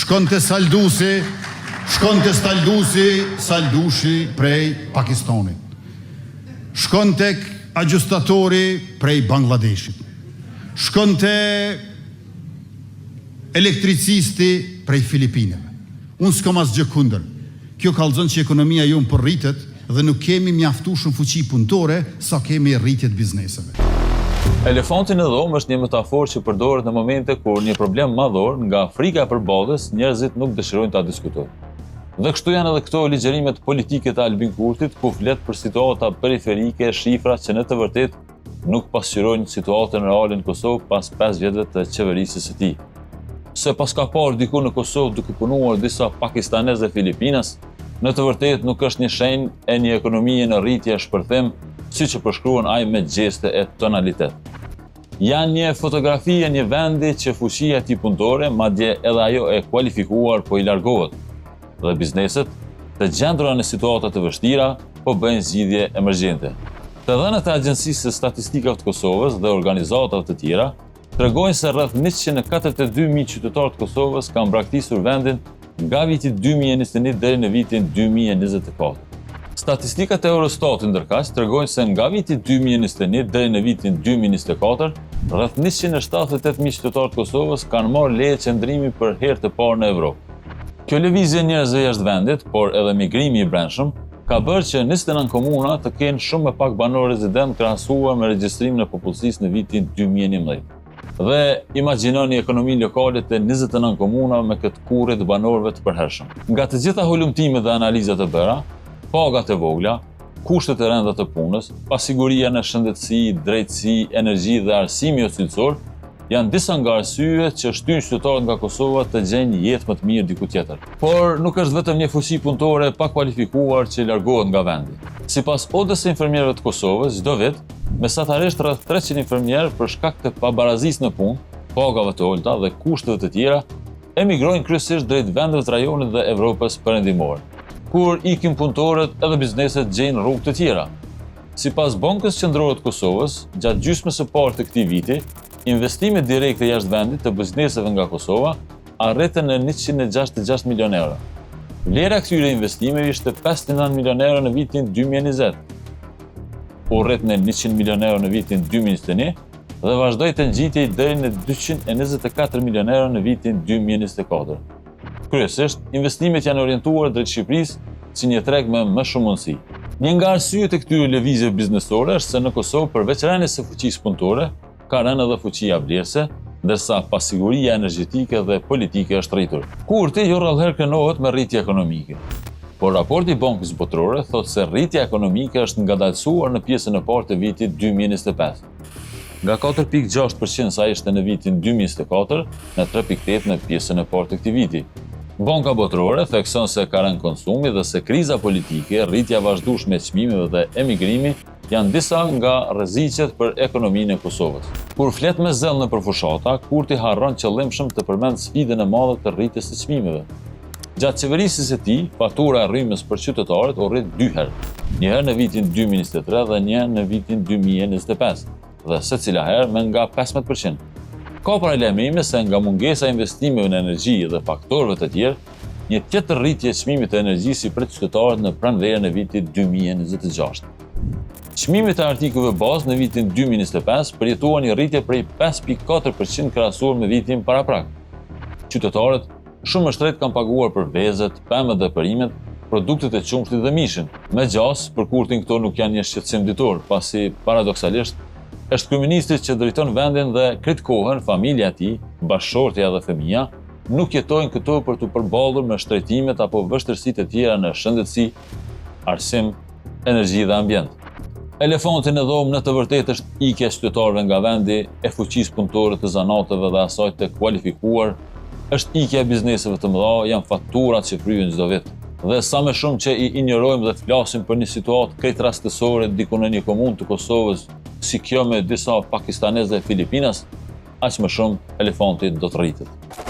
shkonte saldushi prej Pakistanit. Shkonte agjustatori prej Bangladeshit. Shkonte elektricisti prej Filipineve. Unë s'kam asgjë kundër. Kjo kallëzon që ekonomia jonë po rritet dhe nuk kemi mjaftueshëm fuqi punëtore sa kemi rritjet bizneseve. Elefanti në dhomë është një metaforë që përdoret në momente kur një problem madhor nga frika e përballjes njerëzit nuk dëshirojnë ta diskutojnë. Dhe kështu janë edhe këto ligjërimet politike të Albin Kurtit, ku flet për situata periferike, shifra që në të vërtetë nuk pasqyrojnë situatën reale në Kosovë pas 5 vjetëve të qeverisjes së tij. Se pas ka parë diku në Kosovë duke punuar disa pakistanez dhe Filipinas, në të vërtetë nuk është një shenjë e një ekonomie në rritje e shpërthim, siç e përshkruan ai me gjeste e tonalitet. Janë një fotografi e një vendi që fuqia e tij punëtore, madje edhe ajo e kualifikuar, po i largohet. Dhe bizneset, të gjendura në situata të vështira, po bëjnë zgjidhje emergjente. Të dhënat e Agjencisë së Statistikave të Kosovës dhe organizatave të tjera tregojnë se rreth 142.000 qytetarë të Kosovës kanë braktisur vendin nga viti 2021 deri në vitin 2024. Statistikat e Eurostatit ndërkaq tregojnë se nga viti 2021 deri në vitin 2024, rreth 178.000 qytetarë të Kosovës kanë marrë leje qëndrimi për herë të parë në Evropë. Kjo lëvizje njerëzve jashtë vendit, por edhe migrimi i brendshëm, ka bërë që 29 komuna të kenë shumë më pak banor rezident krahasuar me regjistrimin e popullsisë në vitin 2011. Dhe imagjinoni ekonominë lokale të 29 komunave me këtë kurrë të banorëve të përhershëm. Nga të gjitha hulumtimet dhe analizat e bëra, pagat e vogla, kushtet e rënda të punës, pasiguria në shëndetësi, drejtësi, energji dhe arsimi cilësor, janë disa nga arsyet që shtyn qytetarët nga Kosova të gjejnë jetë më të mirë diku tjetër. Por nuk është vetëm një fuqi punëtore pa kualifikuar që largohet nga vendi. Sipas Odës së infermierëve të Kosovës, çdo vit mesatarisht rreth 300 infermierë për shkak të pabarazisë në punë, pagave të ulta dhe kushteve të tjera, emigrojnë kryesisht drejt vendeve të rajonit dhe Evropës perëndimore. Kur ikin punëtorët, edhe bizneset gjejnë rrugë të tjera. Sipas Bankës Qendrore të Kosovës, gjatë gjysmës së parë të këtij viti, investimet direkte jashtë vendit të bizneseve nga Kosova arritën në 166 milion euro. Vlera e këtyre investimeve ishte 59 milion euro në vitin 2020, u rrit në 100 milion euro në vitin 2021 dhe vazhdoi të ngjitej deri në 224 milion euro në vitin 2024. Kryesisht, investimet janë orientuar drejt Shqipërisë si një treg me më shumë mundësi. Një nga arsyet e këtyre lëvizjeve biznesore është se në Kosovë përveç rënies së fuqisë punëtore, ka rënë edhe fuqia vlerëse, ndërsa pasiguria energjetike dhe politike është rritur. Kurti jo rrallëherë kënohet me rritje ekonomike. Por raporti i Bankës Botërore thotë se rritja ekonomike është ngadalësuar në pjesën e parë të vitit 2025. Nga 4.6% sa ishte në vitin 2024 në 3.8% në pjesën e parë të këtij viti. Banka Botërore thekson se ka rënë konsumi dhe se kriza politike, rritja vazhdueshme e çmimeve dhe emigrimi janë disa nga rreziqet për ekonominë e Kosovës. Kur flet me zell në përfushata, Kurti harron qëllimshëm të përmend sfidën e madhe të rritjes së çmimeve. Gjatë qeverisjes së tij, fatura e rrymës për qytetarët u rrit 2 herë. Një herë në vitin 2023 dhe një në vitin 2025, dhe secila herë me nga 15%. Ka paralajmërime se nga mungesa e investimeve në energji dhe faktorëve të tjerë, një tjetër rritje e çmimit të energjisë për qytetarët në pranverën e vitit 2026. Çmimet e artikujve bazë në vitin 2025 përjetuan një rritje prej 5.4% krahasuar me vitin paraprak. Qytetarët shumë më shtrejt kanë paguar për vezët, pemët dhe perimet, produktet e qumshtit dhe mishin. Me gjas, për Kurtin këto nuk janë një shqetësim ditor, pasi paradoksalisht është kryeministri që drejton vendin dhe kritikohen familja e tij, bashkëshortja dhe fëmia, nuk jetojnë këto për të përballur me shtrejtimet apo vështirësitë e tjera në shëndetësi, arsim, energji dhe ambient. Elefanti në dhomë në të vërtetë është ikja e qytetarëve nga vendi, e fuqisë punëtore të zanateve dhe asaj të kualifikuar, është ikja e bizneseve të mëdha, janë faturat që kryhen çdo vit. Dhe sa më shumë që i injorojmë dhe flasim për një situatë krejt rastësore diku në një komunë të Kosovës, si kjo me disa pakistanezë dhe Filipinas, aq më shumë elefanti do të rritet.